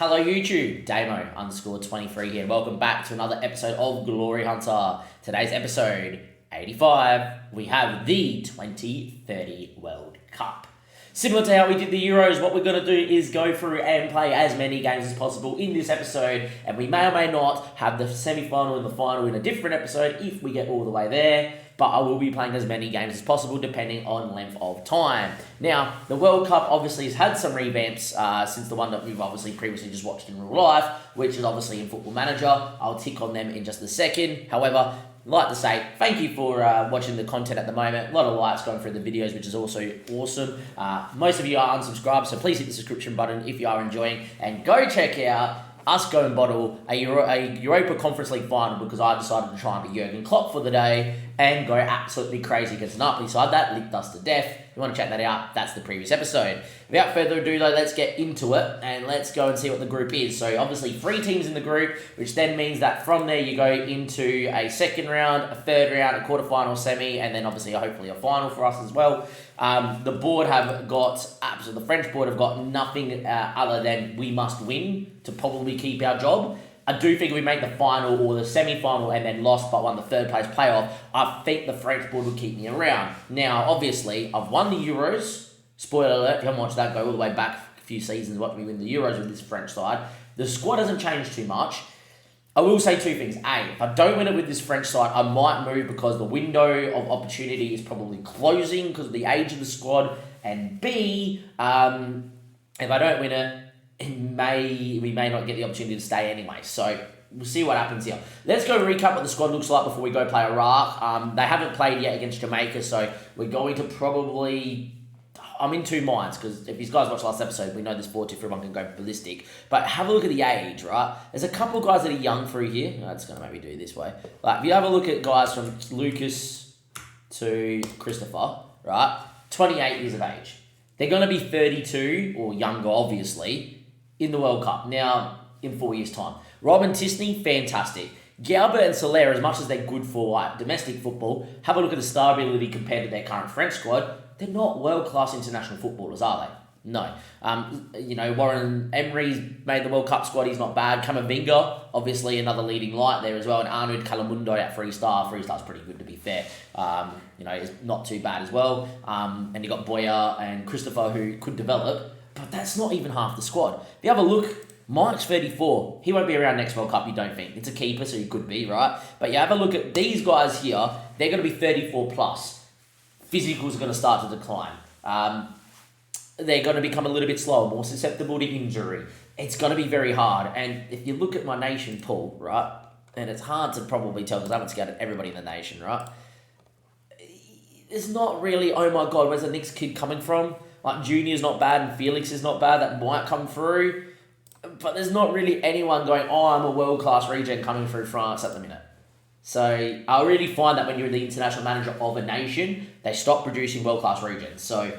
Hello YouTube, Damo_23 here. Welcome back to another episode of Glory Hunter. Today's episode 85, we have the 2030 World Cup. Similar to how we did the Euros, what we're going to do is go through and play as many games as possible in this episode, and we may or may not have the semi-final and the final in a different episode if we get all the way there, but I will be playing as many games as possible depending on length of time. Now, the World Cup obviously has had some revamps since the one that we've obviously previously just watched in real life, which is obviously in Football Manager. I'll tick on them in just a second. However, I'd like to say thank you for watching the content at the moment. A lot of likes going through the videos, which is also awesome. Most of you are unsubscribed, so please hit the subscription button if you are enjoying. And go check out us go and bottle a Europa Conference League final, because I decided to try and be Jurgen Klopp for the day and go absolutely crazy against an Napoli side that licked us to death. If you want to check that out, that's the previous episode. Without further ado though, let's get into it and let's go and see what the group is. So obviously 3 teams in the group, which then means that from there you go into a second round, a third round, a quarterfinal, semi, and then obviously hopefully a final for us as well. The board have got, so the French board have got nothing other than we must win to probably keep our job. I do think if we make the final or the semi-final and then lost but won the third place playoff, I think the French board will keep me around. Now, obviously, I've won the Euros. Spoiler alert, if you haven't watched that, go all the way back a few seasons, watch me win the Euros with this French side. The squad hasn't changed too much. I will say 2 things. A, if I don't win it with this French side, I might move because the window of opportunity is probably closing because of the age of the squad. And B, if I don't win it, we may not get the opportunity to stay anyway. So we'll see what happens here. Let's go recap what the squad looks like before we go play Iraq. They haven't played yet against Jamaica, so we're going to probably... I'm in 2 minds, because if you guys watched last episode, we know this 4-2 for everyone can go ballistic. But have a look at the age, right? There's a couple of guys that are young through here. That's going to maybe do it this way. Like, if you have a look at guys from Lucas to Christopher, right? 28 years of age. They're going to be 32, or younger, obviously, in the World Cup. Now, in 4 years' time. Robin Tisney, fantastic. Galbert and Soler, as much as they're good for like domestic football, have a look at the star ability compared to their current French squad. They're not world-class international footballers, are they? No. Warren Emery's made the World Cup squad. He's not bad. Camavinga, obviously another leading light there as well. And Arnaud Calamundo at 3-star. 3-star's pretty good, to be fair. Is not too bad as well. And you got Boyer and Christopher, who could develop. But that's not even half the squad. If you have a look, Mike's 34. He won't be around next World Cup, you don't think. It's a keeper, so he could be, right? But you have a look at these guys here. They're going to be 34 plus. Physicals are going to start to decline. They're going to become a little bit slower, more susceptible to injury. It's going to be very hard. And if you look at my nation pool, right, and it's hard to probably tell because I haven't scouted everybody in the nation, right? It's not really, oh my God, where's the next kid coming from? Like, Junior's not bad and Felix is not bad. That might come through. But there's not really anyone going, oh, I'm a world-class regen coming through France at the minute. So I really find that when you're the international manager of a nation, they stop producing world-class regens. So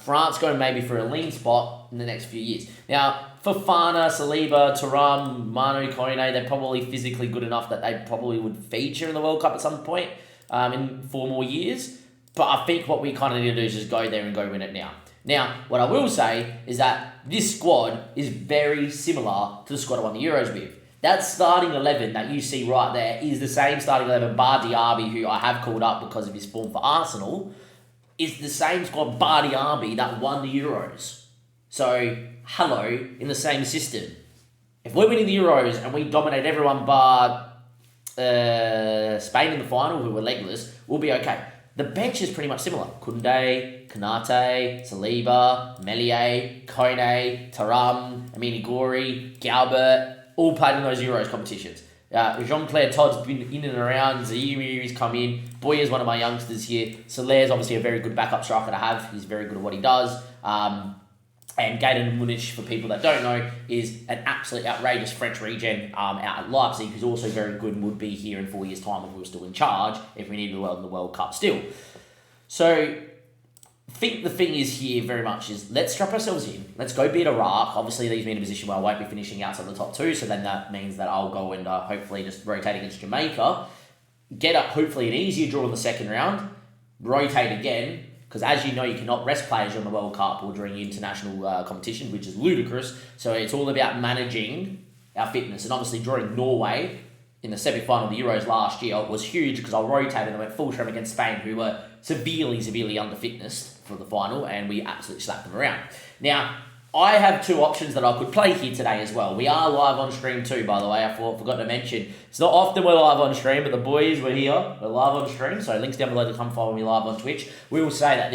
France going maybe for a lean spot in the next few years. Now, Fofana, Saliba, Thuram, Manu, Koné, they're probably physically good enough that they probably would feature in the World Cup at some point in 4 more years. But I think what we kind of need to do is just go there and go win it now. Now, what I will say is that this squad is very similar to the squad I won the Euros with. That starting 11 that you see right there is the same starting 11 bar Diaby, who I have called up because of his form for Arsenal, is the same squad bar Diaby that won the Euros. So, hello, in the same system. If we're winning the Euros and we dominate everyone bar Spain in the final, who were legless, we'll be okay. The bench is pretty much similar. Koundé, Konate, Saliba, Meslier, Koné, Thuram, Amini Gori, Galbert, all played in those Euros competitions. Jean-Claire Todd's been in and around. Zairi's come in. Boyer's one of my youngsters here. Soler's obviously a very good backup striker to have. He's very good at what he does. And Gaden Munich, for people that don't know, is an absolutely outrageous French regen out at Leipzig, who's also very good and would be here in 4 years' time if we were still in charge, if we needed the world in the World Cup still. So, I think the thing is here very much is let's strap ourselves in. Let's go beat Iraq. Obviously, leaves me in a position where I won't be finishing outside the top 2, so then that means that I'll go and hopefully just rotate against Jamaica, get up hopefully an easier draw in the second round, rotate again, because as you know, you cannot rest players during the World Cup or during international competition, which is ludicrous. So it's all about managing our fitness. And obviously during Norway, in the semi-final of the Euros last year, was huge because I rotated and went full strength against Spain, who were severely under fitness for the final, and we absolutely slapped them around. Now, I have two options that I could play here today as well. We are live on stream too, by the way. I forgot to mention. It's not often we're live on stream, but the boys were here. We're live on stream, so links down below to come follow me live on Twitch. We will say that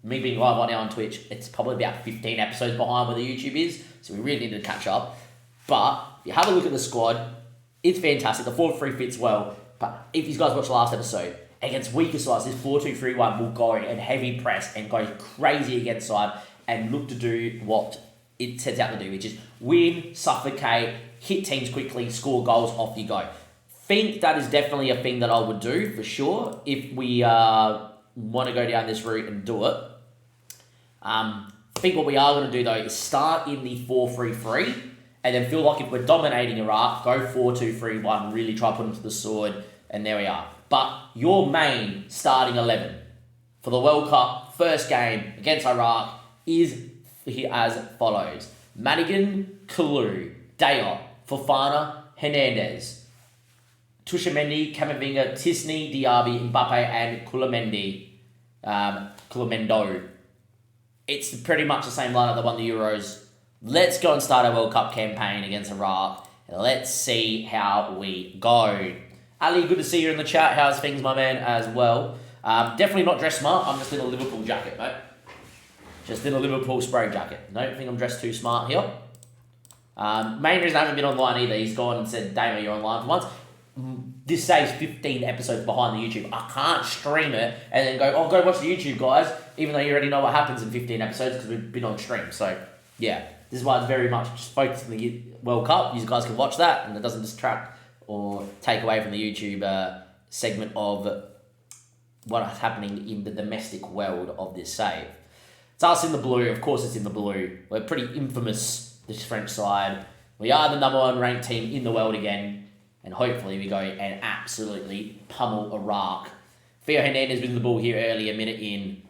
me being live right now on Twitch, it's probably about 15 episodes behind where the YouTube is, so we really need to catch up. But if you have a look at the squad, it's fantastic. The 4-3 fits well, but if you guys watched the last episode, against weaker sides, this 4-2-3-1 will go and heavy press and go crazy against side and look to do what it sets out to do, which is win, suffocate, hit teams quickly, score goals, off you go. Think that is definitely a thing that I would do for sure if we want to go down this route and do it. I think what we are going to do though is start in the 4-3-3 and then feel like if we're dominating Iraq, go 4-2-3-1, really try to put them to the sword, and there we are. But your main starting 11 for the World Cup first game against Iraq is as follows. Madigan, Kalou, Dayot, Fofana, Hernandez, Tushamendi, Camavinga, Tisney, Diaby, Mbappe, and Kulamendo. It's pretty much the same lineup that won the Euros. Let's go and start our World Cup campaign against Iraq. Let's see how we go. Ali, good to see you in the chat. How's things, my man, as well? Definitely not dressed smart. I'm just in a Liverpool jacket, mate. Just in a Liverpool spray jacket. Don't think I'm dressed too smart here. Main reason I haven't been online either, he's gone and said, Damo, you're online for once. This saves 15 episodes behind the YouTube. I can't stream it and then go, go watch the YouTube, guys, even though you already know what happens in 15 episodes because we've been on stream. So, yeah, this is why it's very much just focused on the World Cup. You guys can watch that and it doesn't distract or take away from the YouTube segment of what is happening in the domestic world of this save. It's us in the blue. Of course it's in the blue. We're pretty infamous, this French side. We are the number one ranked team in the world again. And hopefully we go and absolutely pummel Iraq. Theo Hernandez with the ball here early, a minute in.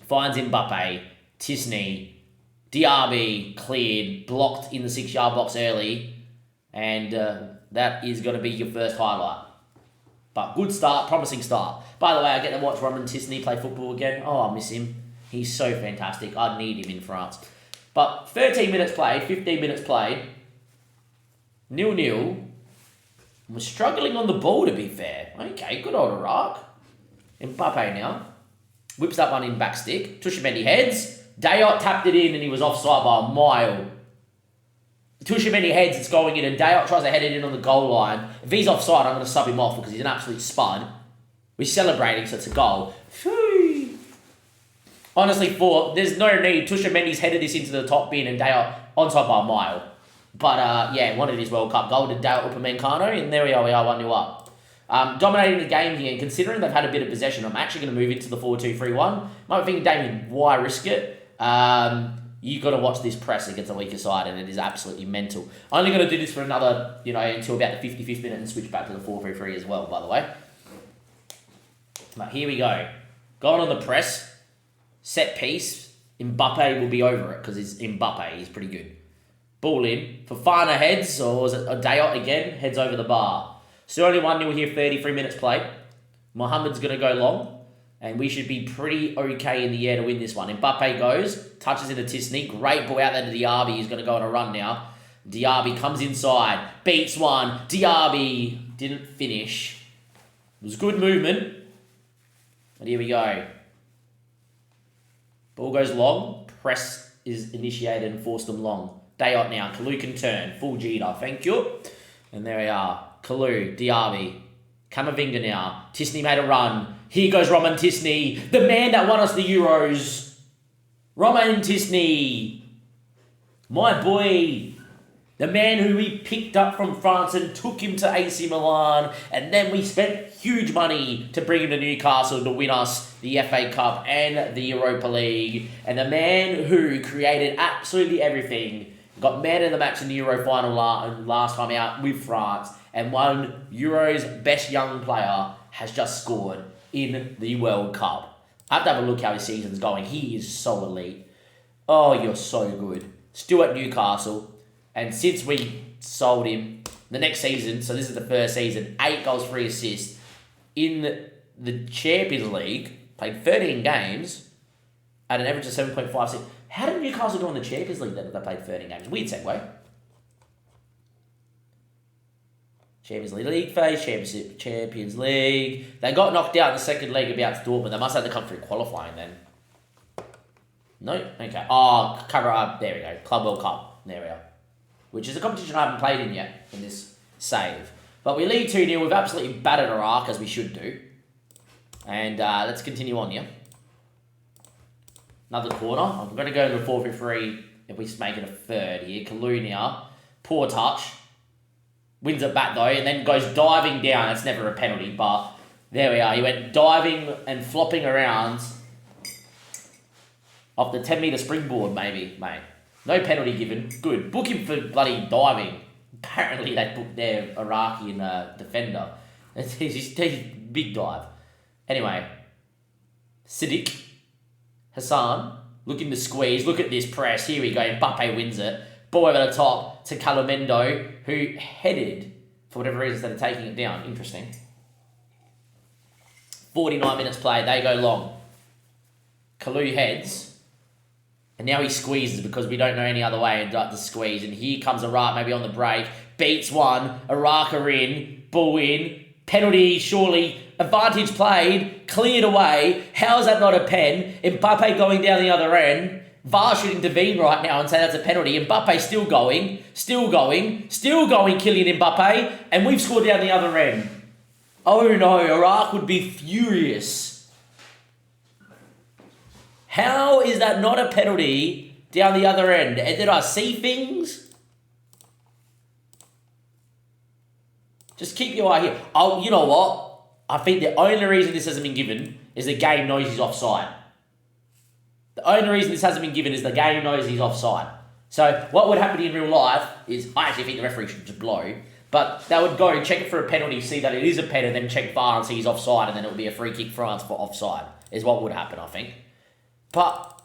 Finds Mbappe, Tisney, Diaby cleared, blocked in the 6-yard box early. And that is going to be your first highlight. But good start, promising start. By the way, I get to watch Roman Tisney play football again. Oh, I miss him. He's so fantastic. I need him in France. But 13 minutes played, 15 minutes played. 0-0. We're struggling on the ball, to be fair. Okay, good old Iraq. Mbappe now. Whips that one in back stick. Tushamendi heads. Dayot tapped it in and he was offside by a mile. Tushamendi heads, it's going in, and Dayot tries to head it in on the goal line. If he's offside, I'm going to sub him off because he's an absolute spud. We're celebrating, so it's a goal. Phew. Honestly, there's no need. Tushamendi's headed this into the top bin and Dayot onside by a mile. But, yeah, one of his World Cup goal to Dayot Upamecano, and there we are 1-0 up. Dominating the game here, and considering they've had a bit of possession, I'm actually going to move into the 4-2-3-1. Might be thinking, Damien, why risk it? You got to watch this press against a weaker side, and it is absolutely mental. Only going to do this for another, until about the 55th minute and switch back to the 4-3-3 as well, by the way. But here we go. Going on the press. Set piece. Mbappe will be over it because it's Mbappe. He's pretty good. Ball in. Fofana heads, or was it a Dayot again? Heads over the bar. Still only 1-0 here, 33 minutes played. Mohamed's going to go long. And we should be pretty okay in the air to win this one. Mbappe goes, touches into Tisney. Great ball out there to Diaby. He's going to go on a run now. Diaby comes inside. Beats one. Diaby didn't finish. It was good movement. But here we go. Ball goes long. Press is initiated and forced them long. Dayot now. Kalou can turn. Full G'da. Thank you. And there we are. Kalou, Diaby. Camavinga now. Tisney made a run. Here goes Roman Tisney, the man that won us the Euros. Roman Tisney. My boy. The man who we picked up from France and took him to AC Milan. And then we spent huge money to bring him to Newcastle to win us the FA Cup and the Europa League. And the man who created absolutely everything. Got man of the match in the Euro final last time out with France. And won Euro's best young player has just scored in the World Cup. I have to have a look how his season's going. He is so elite. Oh, you're so good. Still at Newcastle. And since we sold him the next season, so this is the first season, 8 goals, 3 assists. In the Champions League, played 13 games at an average of 7.56. How did Newcastle do in the Champions League then if they played 13 games? Weird segue. Champions League phase, Champions League. They got knocked out in the second leg about Dortmund. They must have to come through qualifying then. No? Okay. Oh, cover up. There we go. Club World Cup. There we go. Which is a competition I haven't played in yet in this save. But we lead 2-0. We've absolutely battered Iraq as we should do. And let's continue on here. Another corner. I'm going to go to the 4-3 if we make it a third here. Kalou now. Poor touch. Wins it back though, and then goes diving down. That's never a penalty, but there we are. He went diving and flopping around off the 10-metre springboard, maybe, mate. No penalty given. Good. Book him for bloody diving. Apparently they booked their Iraqi defender. He's big dive. Anyway, Siddiq, Hassan, looking to squeeze. Look at this press. Here we go. Mbappe wins it. Ball over the top to Calomendo, who headed, for whatever reason, instead of taking it down. Interesting. 49 minutes played. They go long. Kalou heads. And now he squeezes because we don't know any other way to squeeze. And here comes Iraq, maybe on the break. Beats one. Iraq are in. Ball in. Penalty, surely. Advantage played. Cleared away. How is that not a pen? Mbappe going down the other end. VAR should intervene right now and say that's a penalty. Mbappe still going, Kylian Mbappe, and we've scored down the other end. Oh no, Iraq would be furious. How is that not a penalty down the other end? Did I see things? Just keep your eye here. Oh, you know what? I think the only reason this hasn't been given is the game knows he's offside. The only reason this hasn't been given is the game knows he's offside. So what would happen in real life is, I actually think the referee should just blow, but they would go check it for a penalty, see that it is a pen, and then check VAR and see he's offside, and then it would be a free kick France for offside, is what would happen, I think. But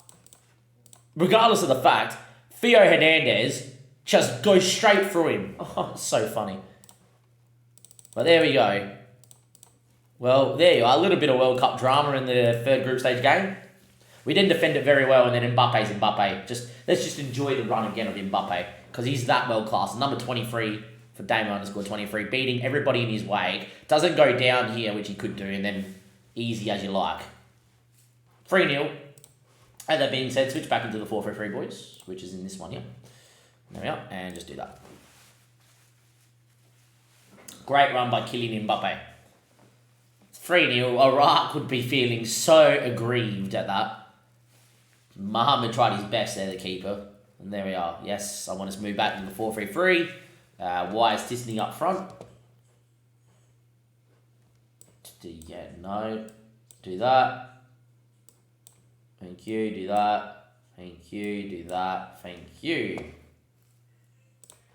regardless of the fact, Theo Hernandez just goes straight through him. Oh, it's so funny. But there we go. Well, there you are. A little bit of World Cup drama in the third group stage game. We didn't defend it very well, and then Mbappe's Mbappe. Let's just enjoy the run again of Mbappe, because he's that well class. Number 23 for Damo_23, beating everybody in his way. Doesn't go down here, which he could do, and then easy as you like. 3-0. And that being said, switch back into the 4-3, boys, which is in this one here. There we are, and just do that. Great run by Kylian Mbappe. 3-0. Iraq would be feeling so aggrieved at that. Mohammed tried his best there, the keeper. And there we are. Yes, I want us to move back to the 4-3-3. Wise Tisney up front. Yeah, no. Do that. Thank you. Do that. Thank you. Do that. Thank you.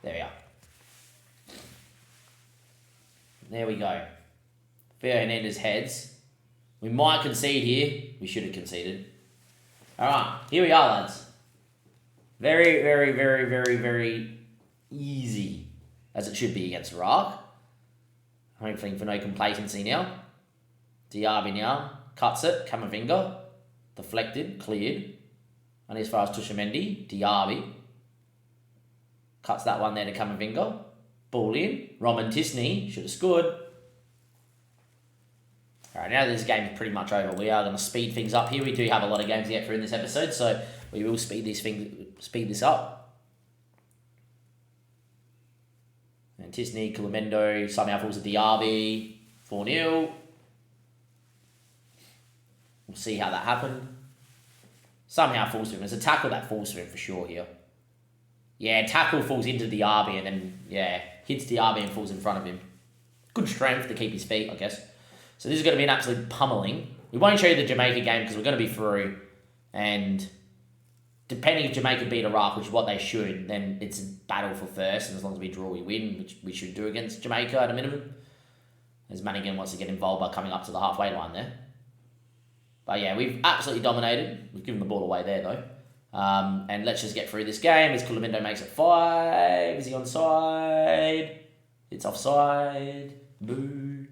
There we are. There we go. Theo Hernandez heads. We might concede here. We should have conceded. Alright, here we are, lads. Very, very, very, very, very easy, as it should be against Iraq. Hopefully for no complacency now. Diaby now. Cuts it. Camavinga. Deflected. Cleared. And as far as Tushamendi. Diaby. Cuts that one there to Camavinga. Ball in. Roman Tisney. Should have scored. Alright, now this game is pretty much over. We are going to speed things up here. We do have a lot of games to get through in this episode, so we will speed this up. And Tisney, Calomendo, somehow falls to Diaby. 4-0. We'll see how that happened. Somehow falls to him. There's a tackle that falls to him for sure here. Yeah, tackle falls into Diaby and then, yeah, hits Diaby and falls in front of him. Good strength to keep his feet, I guess. So this is going to be an absolute pummeling. We won't show you the Jamaica game because we're going to be through. And depending if Jamaica beat Iraq, which is what they should, then it's a battle for first. And as long as we draw, we win, which we should do against Jamaica at a minimum. As Manigan wants to get involved by coming up to the halfway line there. But yeah, we've absolutely dominated. We've given the ball away there though. And let's just get through this game. As Kulamindo makes it 5. Is he onside? It's offside. Boo.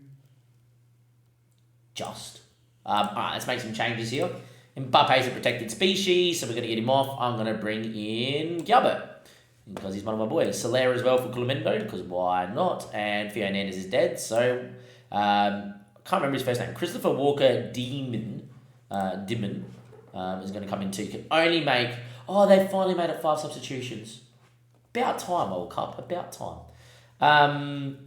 Just. Alright, let's make some changes here. Mbappe's a protected species, so we're going to get him off. I'm going to bring in Gilbert, because he's one of my boys. Soler as well for Kulamindo, because why not? And Theo Hernandez is dead, so I can't remember his first name. Christopher Walker Dimon is going to come in too. Can only make... Oh, they finally made it 5 substitutions. About time, World Cup. About time.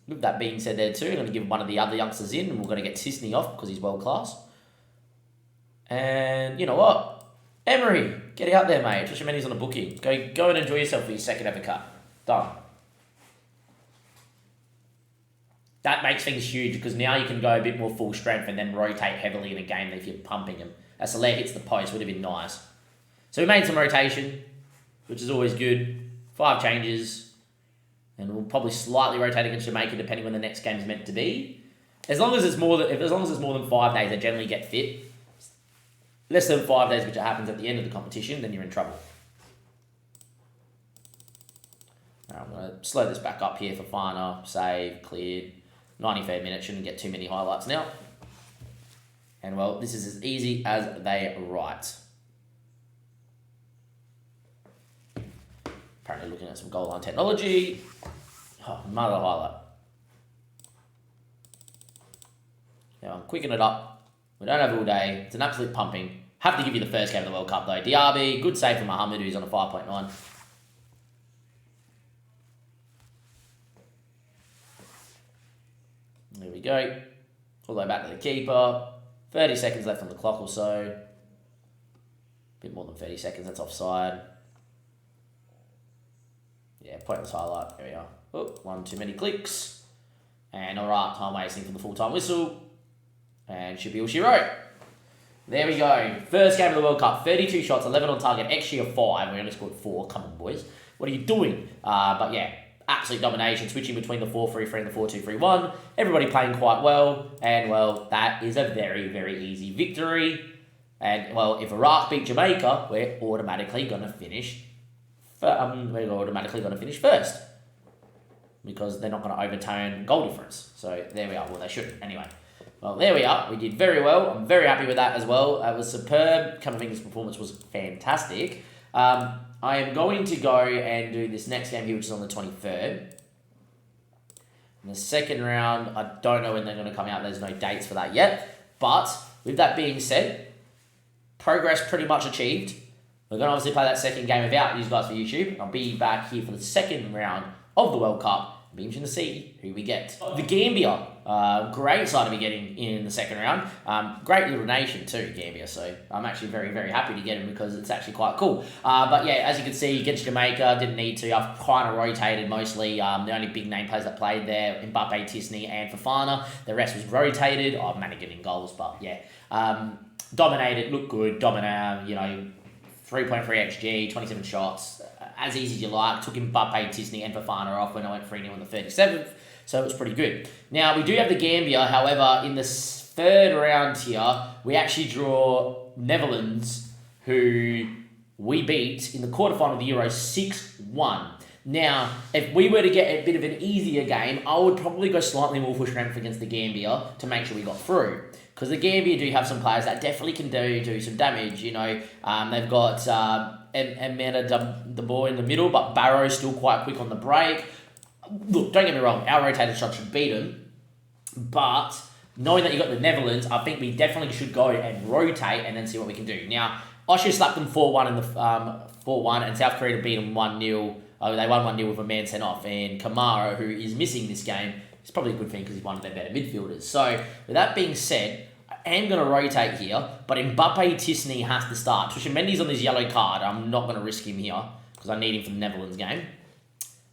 With that being said there too, I'm going to give one of the other youngsters in, and we're going to get Tisney off because he's world class. And you know what? Emery, get out there, mate. Trisha Mendy's on a booking. Go and enjoy yourself for your second ever cup. Done. That makes things huge because now you can go a bit more full strength and then rotate heavily in a game if you're pumping him. As Soler hits the post, would have been nice. So we made some rotation, which is always good. 5 changes. And we'll probably slightly rotate against Jamaica depending when the next game is meant to be. As long as it's more than 5 days, they generally get fit. Less than 5 days, which happens at the end of the competition, then you're in trouble. I'm going to slow this back up here for Fana. Save, cleared. 93 minutes, shouldn't get too many highlights now. And well, this is as easy as they write. Apparently looking at some goal line technology. Oh, another highlight. Now I'm quicking it up. We don't have all day. It's an absolute pumping. Have to give you the first game of the World Cup though. Diaby, good save from Mohamed, who's on a 5.9. There we go. All the way back to the keeper. 30 seconds left on the clock or so. Bit more than 30 seconds, that's offside. Yeah, pointless highlight. There we are. Oh, one too many clicks. And alright, time wasting for the full-time whistle. And should be all she wrote. There we go. First game of the World Cup. 32 shots, 11 on target, XG of 5. We only scored 4. Come on, boys. What are you doing? But yeah, absolute domination. Switching between the 4-3-3 and the 4-2-3-1. Everybody playing quite well. And, well, that is a very, very easy victory. And, well, if Iraq beat Jamaica, we're automatically going to finish first. Because they're not going to overturn goal difference. So, there we are. Well, they shouldn't. Anyway. Well, there we are. We did very well. I'm very happy with that as well. It was superb. Camavinga's performance was fantastic. I am going to go and do this next game here, which is on the 23rd. In the second round, I don't know when they're going to come out. There's no dates for that yet. But with that being said, progress pretty much achieved. We're going to obviously play that second game without you guys for YouTube. I'll be back here for the second round of the World Cup. It'll be interesting to see who we get. The Gambia. Great side to be getting in the second round. Great little nation too, Gambia. So I'm actually very, very happy to get him because it's actually quite cool. But yeah, as you can see, against Jamaica, didn't need to. I've kind of rotated mostly. The only big name players that played there, Mbappe, Tisney, and Fofana. The rest was rotated. I'm managing in goals, but yeah. Dominated, looked good, dominated, 3.3 XG, 27 shots, as easy as you like. Took Mbappe, Tisney, and Fofana off when I went 3-0 on the 37th. So it was pretty good. Now, we do have the Gambia. However, in the third round here, we actually draw Netherlands, who we beat in the quarterfinal of the Euro 6-1. Now, if we were to get a bit of an easier game, I would probably go slightly more for strength against the Gambia to make sure we got through. Because the Gambia do have some players that definitely can do some damage. They've got Emena the ball in the middle, but Barrow's still quite quick on the break. Look, don't get me wrong, our rotated shot should beat them, but knowing that you got the Netherlands, I think we definitely should go and rotate and then see what we can do. Now, Austria slapped them 4-1 in the 4-1, and South Korea beat them 1-0. They won 1-0 with a man sent off, and Kamara, who is missing this game, is probably a good thing because he's one of their better midfielders. So, with that being said, I am going to rotate here, but Mbappe Tisney has to start. Trisha Mendy's on this yellow card. I'm not going to risk him here because I need him for the Netherlands game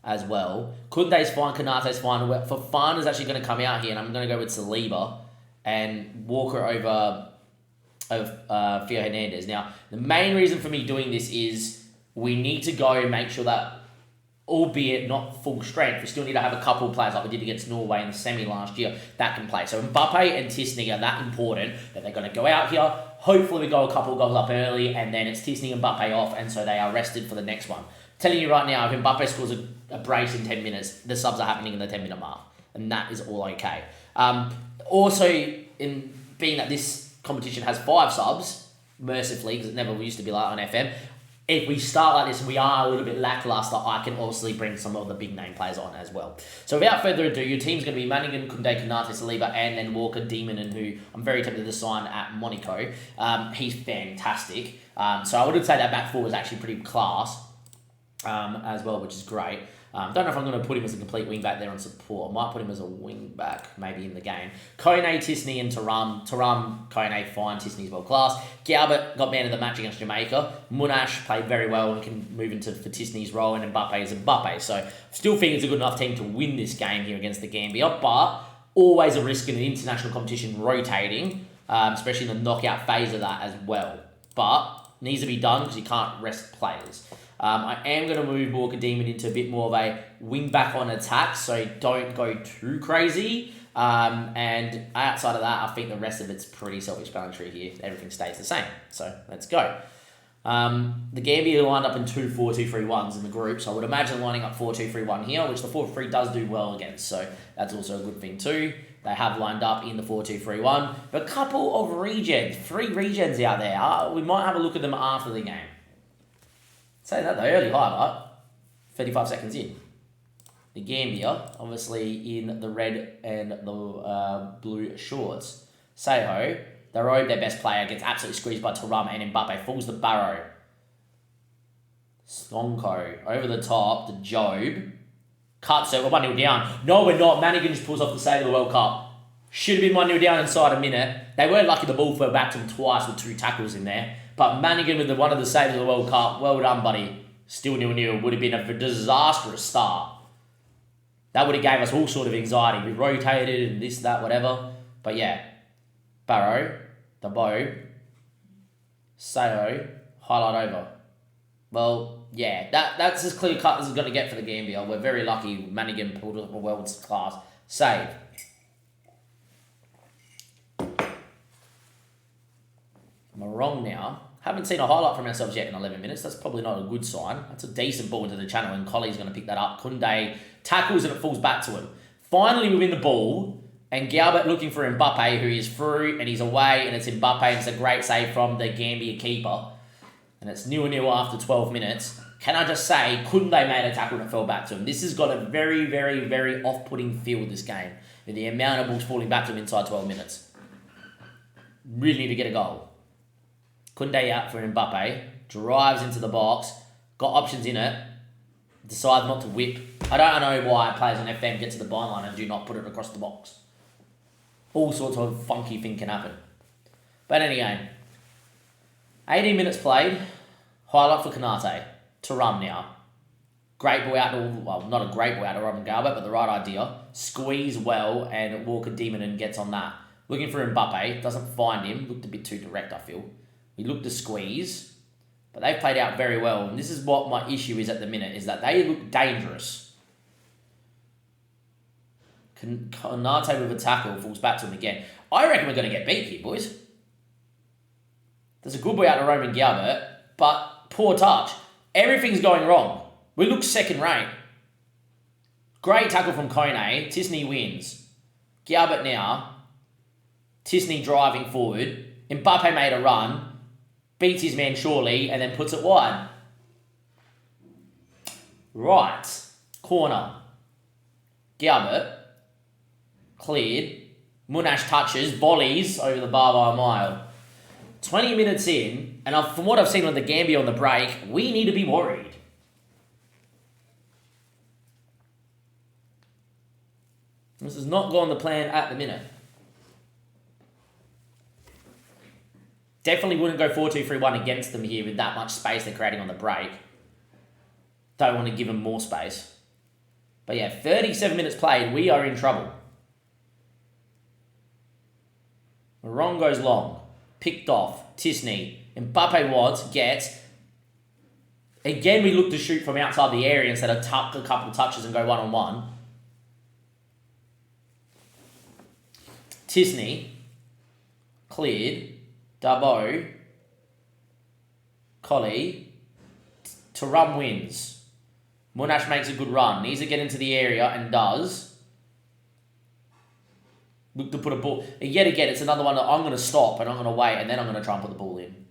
as well. Kunde's fine, Kanate's fine. Fofana's actually going to come out here, and I'm going to go with Saliba and Walker over Theo Hernandez. Now, the main reason for me doing this is we need to go and make sure that albeit not full strength. We still need to have a couple of players like we did against Norway in the semi last year that can play. So Mbappe and Tisney are that important that they're going to go out here. Hopefully we go a couple of goals up early, and then it's Tisney and Mbappe off, and so they are rested for the next one. Telling you right now, if Mbappe scores a brace in 10 minutes, the subs are happening in the 10-minute mark, and that is all okay. Also, in being that this competition has 5 subs, mercifully, because it never used to be like on FM, if we start like this and we are a little bit lackluster, I can obviously bring some of the big name players on as well. So without further ado, your team's going to be Manigan, Koundé, Konate, Saliba, and then Walker Demon, and who I'm very tempted to sign at Monaco. He's fantastic. So I would say that back four is actually pretty class as well, which is great. Don't know if I'm going to put him as a complete wing back there on support. I might put him as a wing back maybe in the game. Kone, Tisney, and Taram. Kone, fine. Tisney's well class. Galbert got man of the match against Jamaica. Munash played very well and can move into for Tisney's role, and Mbappe is Mbappe. So still think it's a good enough team to win this game here against the Gambia, but always a risk in an international competition rotating, especially in the knockout phase of that as well. But needs to be done because you can't rest players. I am going to move Walker Demon into a bit more of a wing back on attack, so don't go too crazy. And outside of that, I think the rest of it's pretty self-explanatory here. Everything stays the same. So let's go. The Gambia lined up in 2-4-2-3-1s in the group, so I would imagine lining up 4-2-3-1 here, which the 4-3 does do well against, so that's also a good thing too. They have lined up in the 4-2-3-1, but a couple of regens, 3 regens out there. We might have a look at them after the game. Say that though, early highlight, 35 seconds in. The Gambia, obviously in the red and the blue shorts. Seho, they rode their best player, gets absolutely squeezed by Taram, and Mbappe falls to Barrow. Stonko, over the top to Job. Cuts it, we're 1-0 down. No, we're not. Manigan just pulls off the save of the World Cup. Should have been 1-0 down inside a minute. They were lucky the ball fell back to them twice with 2 tackles in there. But Manigan with one of the saves of the World Cup, well done, buddy. Still 0-0. Would have been a disastrous start. That would have gave us all sort of anxiety. We rotated and this, that, whatever. But yeah. Barrow, the bow, Seho, highlight over. Well, yeah, that's as clear cut as it's going to get for the Gambia. We're very lucky Manigan pulled up a world class save. Am I wrong now? Haven't seen a highlight from ourselves yet in 11 minutes. That's probably not a good sign. That's a decent ball into the channel, and Colley's going to pick that up. Koundé tackles and it falls back to him. Finally, we win the ball, and Galbert looking for Mbappe, who is through, and he's away, and it's Mbappe, and it's a great save from the Gambia keeper. And it's 0-0 after 12 minutes. Can I just say, Koundé made a tackle and it fell back to him. This has got a very, very, very off-putting feel, this game, with the amount of balls falling back to him inside 12 minutes. Really need to get a goal. Koundé out for Mbappe, drives into the box, got options in it, decides not to whip. I don't know why players on FM get to the byline and do not put it across the box. All sorts of funky things can happen. But anyway, 18 minutes played, highlight for Konate, to run now. Great ball out to, well, not a great ball out to Robin Galbert, but the right idea. Squeeze well, and Walker Demon gets on that. Looking for Mbappe, doesn't find him, looked a bit too direct, I feel. We look to squeeze, but they've played out very well. And this is what my issue is at the minute, is that they look dangerous. Konate with a tackle falls back to him again. I reckon we're going to get beat here, boys. There's a good boy out to Roman Galbert, but poor touch. Everything's going wrong. We look second rate. Great tackle from Kone. Tisney wins. Galbert now. Tisney driving forward. Mbappe made a run. Beats his man surely, and then puts it wide. Right. Corner. Galbert. Cleared. Munash touches. Volleys over the bar by a mile. 20 minutes in, and from what I've seen on the Gambia on the break, we need to be worried. This has not gone the plan at the minute. Definitely wouldn't go 4-2-3-1 against them here with that much space they're creating on the break. Don't want to give them more space. But yeah, 37 minutes played, we are in trouble. Wrong goes long. Picked off. Tisney. Mbappe gets. Again, we look to shoot from outside the area instead of tuck a couple of touches and go one-on-one. Tisney, cleared, Dubbo, Collie, Tarum wins. Monash makes a good run. Needs to get into the area and does. Look to put a ball. And yet again, it's another one that I'm going to stop and I'm going to wait and then I'm going to try and put the ball in.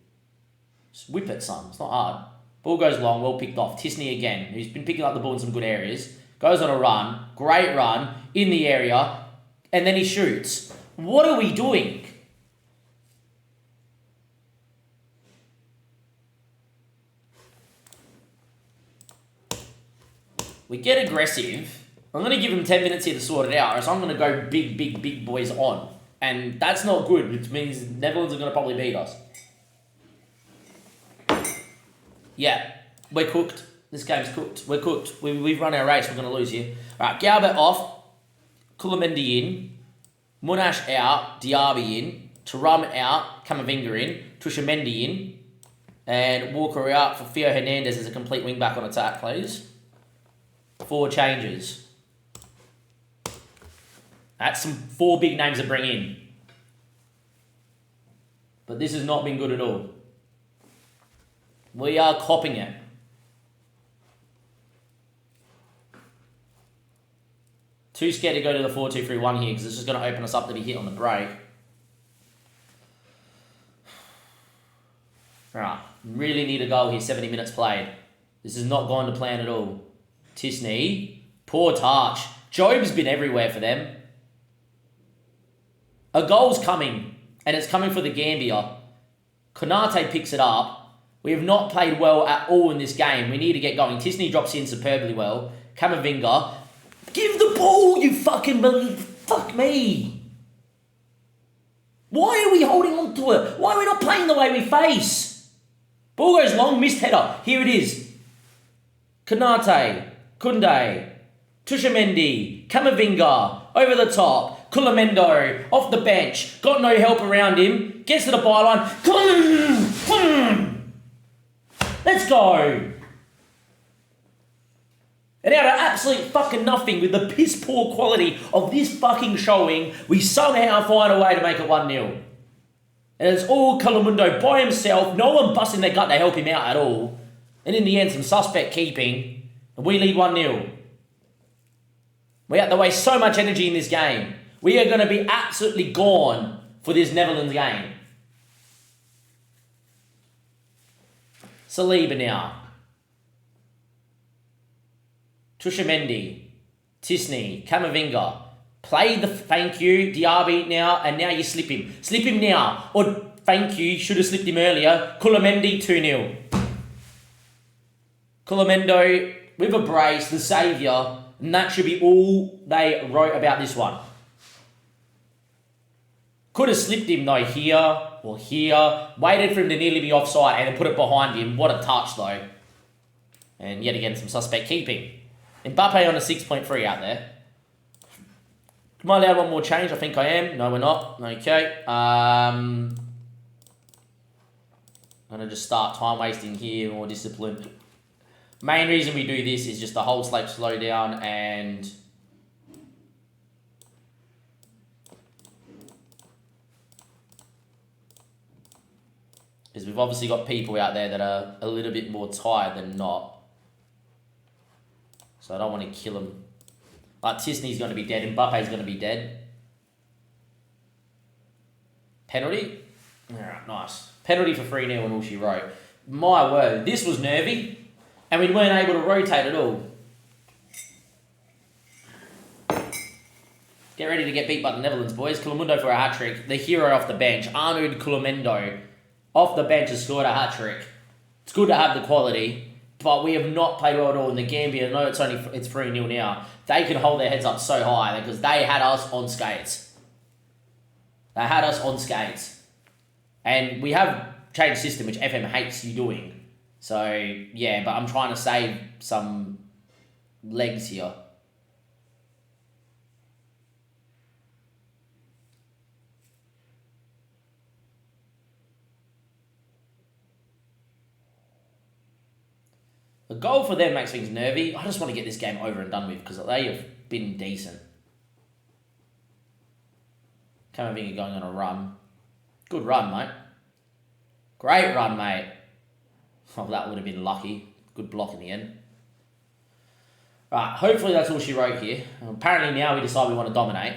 Just whip it, son. It's not hard. Ball goes long, well picked off. Tisney again, who's been picking up the ball in some good areas. Goes on a run. Great run in the area. And then he shoots. What are we doing? We get aggressive. I'm going to give him 10 minutes here to sort it out, or else I'm going to go big boys on. And that's not good, which means Netherlands are going to probably beat us. Yeah, we're cooked. This game's cooked. We're cooked. We've run our race. We're going to lose here. All right, Galbert off. Kulamendi in. Monash out. Diaby in. Tarum out. Kamavinga in. Tushamendi in. And Walker out for Theo Hernandez as a complete wing-back on attack, please. 4 changes. That's some 4 big names to bring in. But this has not been good at all. We are copping it. Too scared to go to the 4-2-3-1 here because it's just going to open us up to be hit on the break. Alright, really need a goal here, 70 minutes played. This has not gone to plan at all. Tisney, poor touch. Job's been everywhere for them. A goal's coming, and it's coming for the Gambia. Konate picks it up. We have not played well at all in this game. We need to get going. Tisney drops in superbly well. Kamavinga, give the ball, you fucking... Fuck me. Why are we holding on to it? Why are we not playing the way we face? Ball goes long, missed header. Here it is. Konate, Kunde, Tushamendi, Kamavinga, over the top, Kulamendo, off the bench, got no help around him, gets to the byline, let's go! And out of absolute fucking nothing, with the piss poor quality of this fucking showing, we somehow find a way to make it 1-0. And it's all Calamundo by himself, no one busting their gut to help him out at all. And in the end, some suspect keeping, and we lead 1-0. We have to waste so much energy in this game. We are going to be absolutely gone for this Netherlands game. Saliba now. Tushamendi. Tisney. Kamavinga. Play the thank you. Diaby now, and now you slip him. Slip him now. Or thank you, should have slipped him earlier. Kulamendi 2-0. Kulamendo with a brace, the saviour, and that should be all they wrote about this one. Could have slipped him though here or here. Waited for him to nearly be offside and then put it behind him. What a touch though. And yet again, some suspect keeping. Mbappe on a 6.3 out there. Am I allowed one more change? I think I am. No, we're not. Okay. I'm going to just start time wasting here, more discipline. Main reason we do this is just the whole slate slow down and because we've obviously got people out there that are a little bit more tired than not. So I don't want to kill them. Like Tisney's going to be dead. Mbappe's going to be dead. Penalty? Alright, nice. Penalty for 3-0 and all she wrote. My word, this was nervy. And we weren't able to rotate at all. Get ready to get beat by the Netherlands, boys. Kulamundo for a hat-trick. The hero off the bench. Arnoud Kulamendo off the bench has scored a hat-trick. It's good to have the quality, but we have not played well at all in the Gambia. No, it's 3-0 now. They can hold their heads up so high because they had us on skates. They had us on skates. And we have changed system, which FM hates you doing. So, yeah, but I'm trying to save some legs here. A goal for them makes things nervy. I just want to get this game over and done with because they have been decent. Camavinga going on a run. Good run, mate. Great run, mate. Oh, that would have been lucky. Good block in the end. Right, hopefully that's all she wrote here. Apparently now we decide we want to dominate.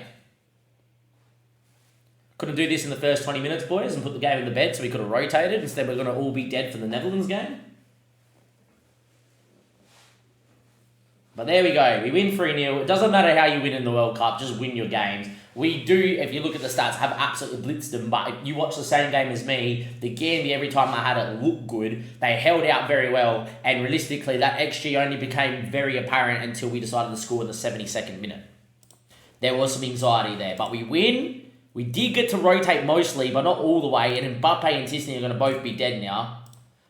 Couldn't do this in the first 20 minutes, boys, and put the game in the bed so we could have rotated. Instead, we're going to all be dead for the Netherlands game. But there we go. We win 3-0. It doesn't matter how you win in the World Cup. Just win your games. We do, if you look at the stats, have absolutely blitzed them. But if you watch the same game as me, the Gambia, every time I had it look good, they held out very well. And realistically, that XG only became very apparent until we decided to score in the 72nd minute. There was some anxiety there. But we win. We did get to rotate mostly, but not all the way. And Mbappe and Tisney are going to both be dead now.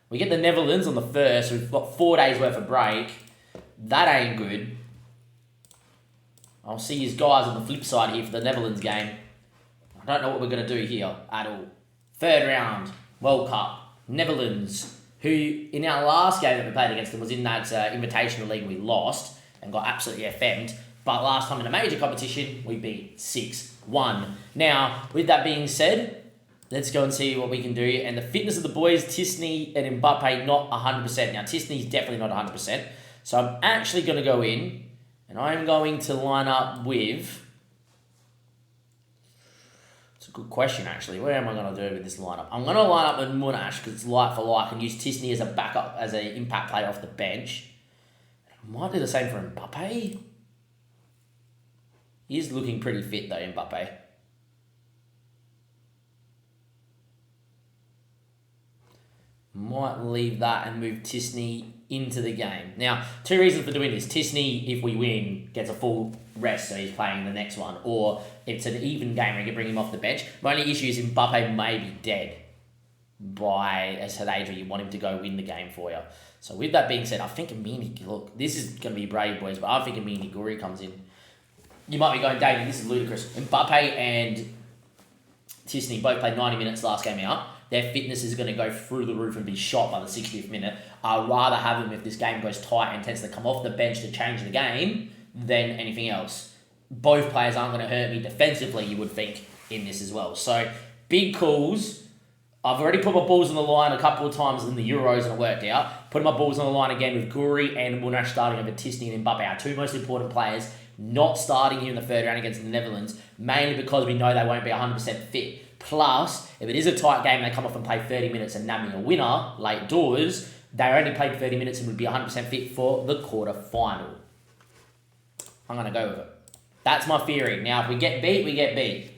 We get the Netherlands on the 1st. So we've got 4 days worth of break. That ain't good. I'll see you guys on the flip side here for the Netherlands game. I don't know what we're going to do here at all. 3rd round, World Cup, Netherlands, who in our last game that we played against them was in that Invitational League we lost and got absolutely FM'd. But last time in a major competition, we beat 6-1. Now, with that being said, let's go and see what we can do. And the fitness of the boys, Tisney and Mbappe, not 100%. Now, Tisney's definitely not 100%. So I'm actually going to go in and I'm going to line up with... It's a good question, actually. Where am I going to do with this lineup? I'm going to line up with Monash because it's like for like and use Tisney as a backup, as an impact player off the bench. I might do the same for Mbappe. He's looking pretty fit though, Mbappe. Might leave that and move Tisney into the game. Now, 2 reasons for doing this. Tisney, if we win, gets a full rest, so he's playing the next one. Or if it's an even game, we can bring him off the bench. My only issue is Mbappe may be dead by a head injury. You want him to go win the game for you. So with that being said, I think Amini, look, this is going to be brave, boys, but I think Amini Guri comes in. You might be going, David, this is ludicrous. Mbappe and Tisney both played 90 minutes last game out. Their fitness is going to go through the roof and be shot by the 60th minute. I'd rather have them if this game goes tight and tends to come off the bench to change the game than anything else. Both players aren't going to hurt me defensively, you would think, in this as well. So, big calls. I've already put my balls on the line a couple of times in the Euros and it worked out. Putting my balls on the line again with Guri and Monash starting over Tisney and Mbappe, our 2 most important players, not starting here in the 3rd round against the Netherlands, mainly because we know they won't be 100% fit. Plus, if it is a tight game, they come off and play 30 minutes and nab me a winner, late doors, they only played 30 minutes and would be 100% fit for the quarter-final. I'm going to go with it. That's my theory. Now, if we get beat, we get beat.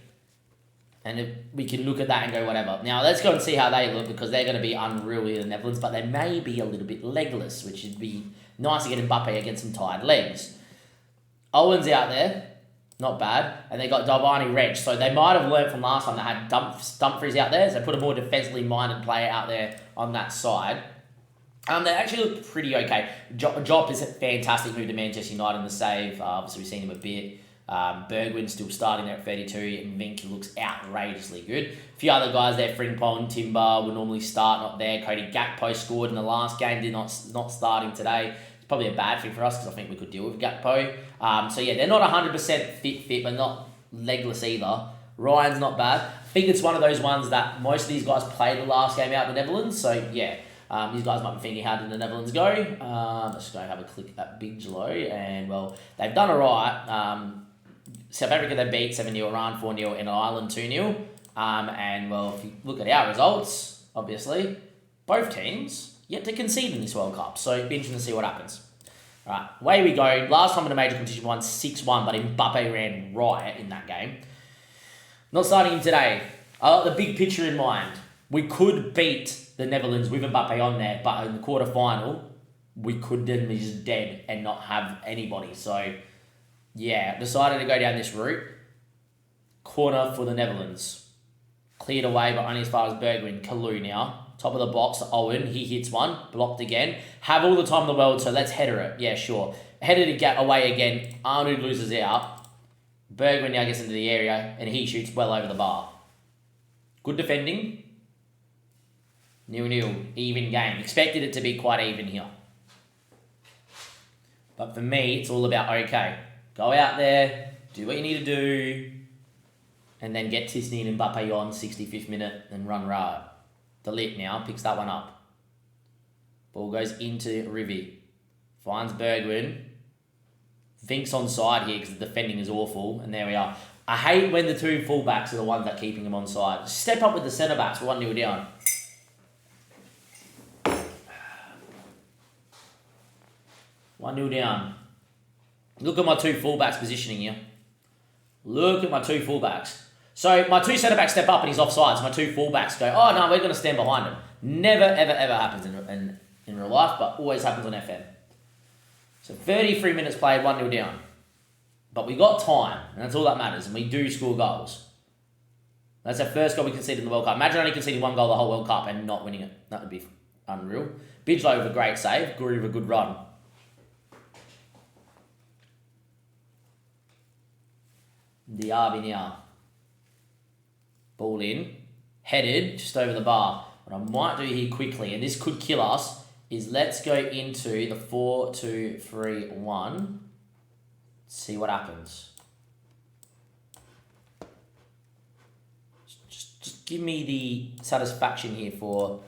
And if we can look at that and go whatever. Now, let's go and see how they look because they're going to be unreal in the Netherlands, but they may be a little bit legless, which would be nice to get Mbappe against some tired legs. Owen's out there. Not bad. And they got Dalvani Reg. So they might have learnt from last time they had Dumfries out there. So put a more defensively minded player out there on that side. They actually look pretty okay. Jop is a fantastic move to Manchester United in the save. Obviously, we've seen him a bit. Bergwin's still starting there at 32. And Vink looks outrageously good. A few other guys there. Frimpong, Timber would normally start, not there. Cody Gakpo scored in the last game. Did not starting today. Probably a bad thing for us because I think we could deal with Gakpo. So yeah, they're not 100% fit, but not legless either. Ryan's not bad. I think it's one of those ones that most of these guys played the last game out in the Netherlands. So yeah, these guys might be thinking, how did the Netherlands go? Let's go have a click at Bigelow. And well, they've done alright. South Africa they beat 7-0, Iran 4-0, and Ireland 2-0. And well, if you look at our results, obviously, both teams yet to concede in this World Cup. So it'd be interesting to see what happens. All right, away we go. Last time in a major competition, won 6-1, but Mbappe ran riot in that game. Not starting him today. I got the big picture in mind. We could beat the Netherlands with Mbappe on there, but in the quarter-final, we could then be just dead and not have anybody. So, yeah, decided to go down this route. Corner for the Netherlands. Cleared away, but only as far as Bergwijn. Kalou now. Top of the box, Owen, he hits one, blocked again. Have all the time in the world, so let's header it. Yeah, sure. Header to get away again. Arnold loses out. Bergwijn now gets into the area, and he shoots well over the bar. Good defending. 0-0, even game. Expected it to be quite even here. But for me, it's all about, okay, go out there, do what you need to do, and then get Tisney and Mbappe on 65th minute and run right. The Lit now picks that one up. Ball goes into Rivy. Finds Bergwijn. Thinks onside here because the defending is awful. And there we are. I hate when the two fullbacks are the ones that are keeping him onside. Step up with the centre-backs. 1-0 down. One 0 down. Look at my two fullbacks positioning here. Look at my two fullbacks. So my two centre-backs step up and he's offside. So my two fullbacks go, oh no, we're going to stand behind him. Never, ever, ever happens in real life, but always happens on FM. So 33 minutes played, 1-0 down. But we got time, and that's all that matters, and we do score goals. That's our first goal we conceded in the World Cup. Imagine only conceding one goal the whole World Cup and not winning it. That would be unreal. Bidgelow with a great save. Guru with a good run. Diaby now. Ball in. Headed just over the bar. What I might do here quickly, and this could kill us, is let's go into the 4-2-3-1. See what happens. Just give me the satisfaction here for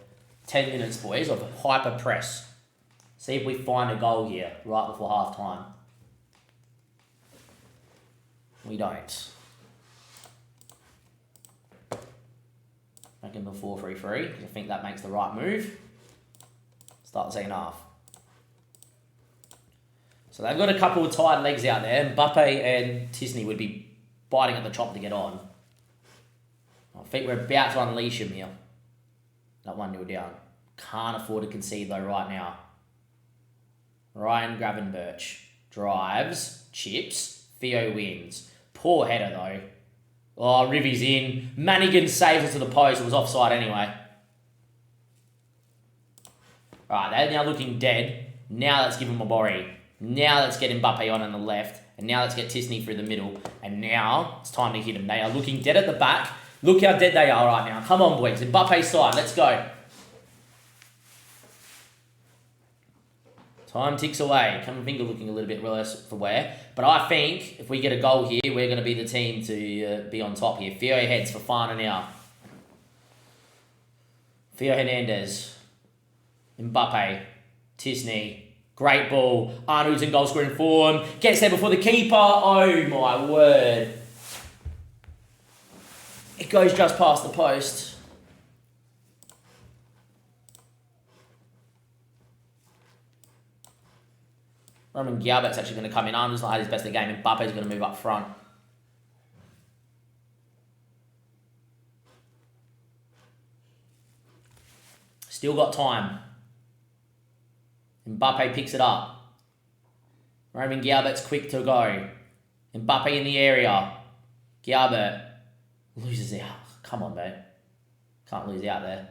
10 minutes, boys, of hyper press. See if we find a goal here right before half time. We don't. Back in the 4-3-3, because I think that makes the right move. Start the second half. So they've got a couple of tired legs out there. Mbappe and Tisney would be biting at the chop to get on. I think we're about to unleash him here. That 1-0 down. Can't afford to concede though right now. Ryan Gravenberch drives, chips, Theo wins. Poor header though. Oh, Rivy's in. Manigan saves it to the post. It was offside anyway. Right, they're now looking dead. Now let's give him Mabori. Now let's get Mbappe on the left. And now let's get Tisney through the middle. And now it's time to hit him. They are looking dead at the back. Look how dead they are right now. Come on, boys. Mbappe's side. Let's go. Time ticks away. Camavinga looking a little bit less for wear. But I think if we get a goal here, we're going to be the team to be on top here. Theo heads for Fana now. Theo Hernandez. Mbappe. Tisney. Great ball. Arnold's in goal scoring form. Gets there before the keeper. Oh my word. It goes just past the post. Roman Guiarbert's actually going to come in. Arnold's not had his best of the game. Mbappe's going to move up front. Still got time. Mbappe picks it up. Roman Guiarbert's quick to go. Mbappe in the area. Guiarbert loses out. Come on, mate. Can't lose out there.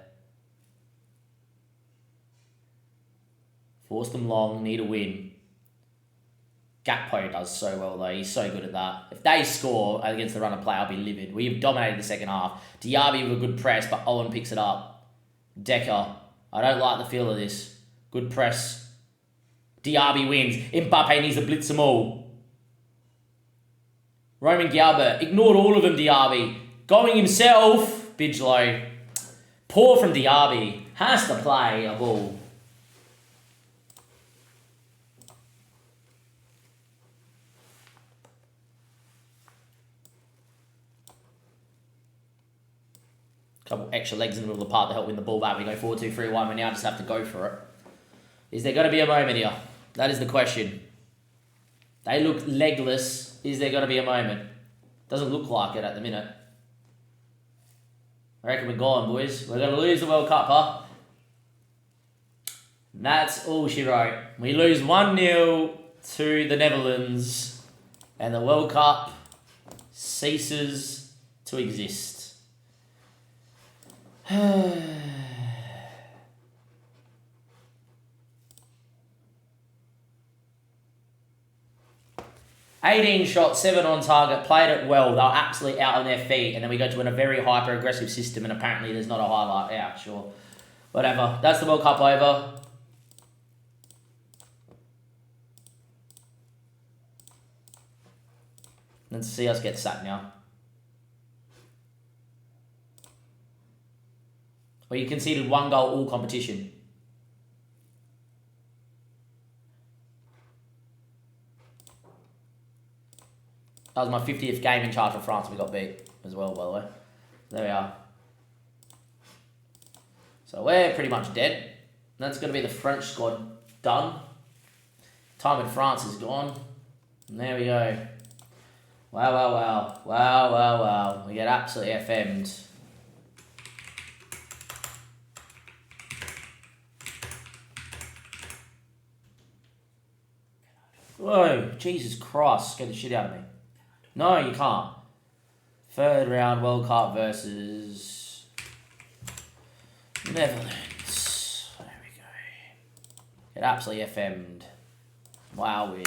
Force them long. Need a win. Gakpo does so well though. He's so good at that. If they score against the run of play, I'll be livid. We've dominated the second half. Diaby with a good press, but Owen picks it up. Decker. I don't like the feel of this. Good press. Diaby wins. Mbappe needs to blitz them all. Roman Guiarbert. Ignored all of them, Diaby. Going himself. Bidgelow. Poor from Diaby. Has to play a ball. Couple extra legs in the middle of the park to help win the ball back. We go 4-2-3-1. We now just have to go for it. Is there going to be a moment here? That is the question. They look legless. Is there going to be a moment? Doesn't look like it at the minute. I reckon we're gone, boys. We're going to lose the World Cup, huh? That's all she wrote. We lose 1-0 to the Netherlands. And the World Cup ceases to exist. 18 shots, 7 on target, played it well. They were absolutely out on their feet, and then we go to a very hyper-aggressive system, and apparently there's not a highlight. Yeah, sure. Whatever. That's the World Cup over. Let's see us get sacked now. Well, you conceded 1 goal all competition. That was my 50th game in charge of France. We got beat as well, by the way. There we are. So we're pretty much dead. That's going to be the French squad done. Time in France is gone. And there we go. Wow, wow, wow. Wow, wow, wow. We get absolutely FM'd. Whoa, Jesus Christ. Scared the shit out of me. No, you can't. Third round World Cup versus Netherlands. There we go. Get absolutely FM'd. Wow, win.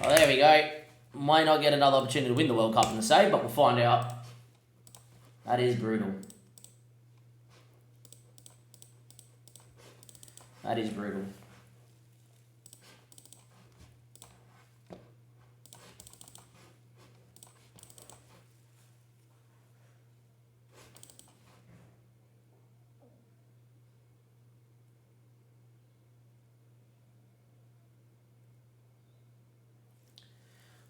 Well, there we go. Might not get another opportunity to win the World Cup in the save, but we'll find out. That is brutal. That is brutal.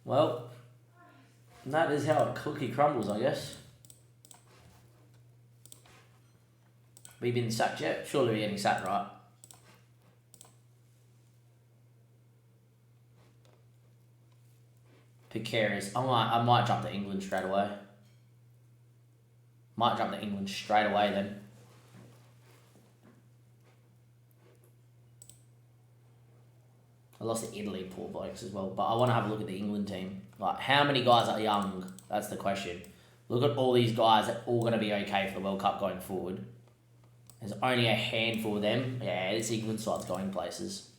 Well, that is how a cookie crumbles, I guess. We've been sacked yet? Surely we're getting sacked, right? Precarious. I might jump to England straight away. Might jump to England straight away then. I lost to Italy, poor blokes as well. But I want to have a look at the England team. Like, how many guys are young? That's the question. Look at all these guys that are all going to be okay for the World Cup going forward. There's only a handful of them. Yeah, this England side's going places.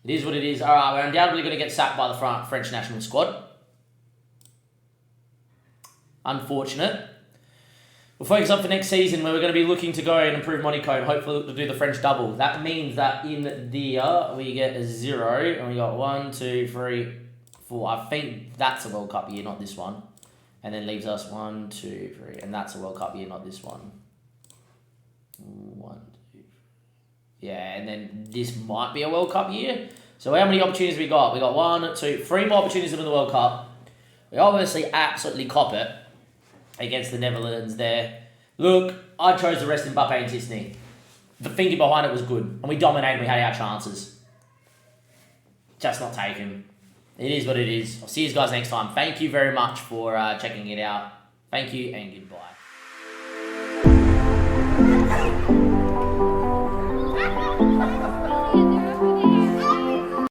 It is what it is. All right, we're undoubtedly going to get sacked by the French national squad. Unfortunate. We'll focus up for next season where we're going to be looking to go and improve Monaco and hopefully look to do the French double. That means that in the we get a 0 and we got 1, 2, 3, 4. I think that's a World Cup year, not this one. And then leaves us 1, 2, 3. And that's a World Cup year, not this one. 1, 2, 3. Yeah, and then this might be a World Cup year. So how many opportunities we got? We got 1, 2, 3 more opportunities to win the World Cup. We obviously absolutely cop it against the Netherlands there. Look, I chose to rest Mbappe and Tisney. The thinking behind it was good. And we dominated, we had our chances. Just not taken. It is what it is. I'll see you guys next time. Thank you very much for checking it out. Thank you and goodbye.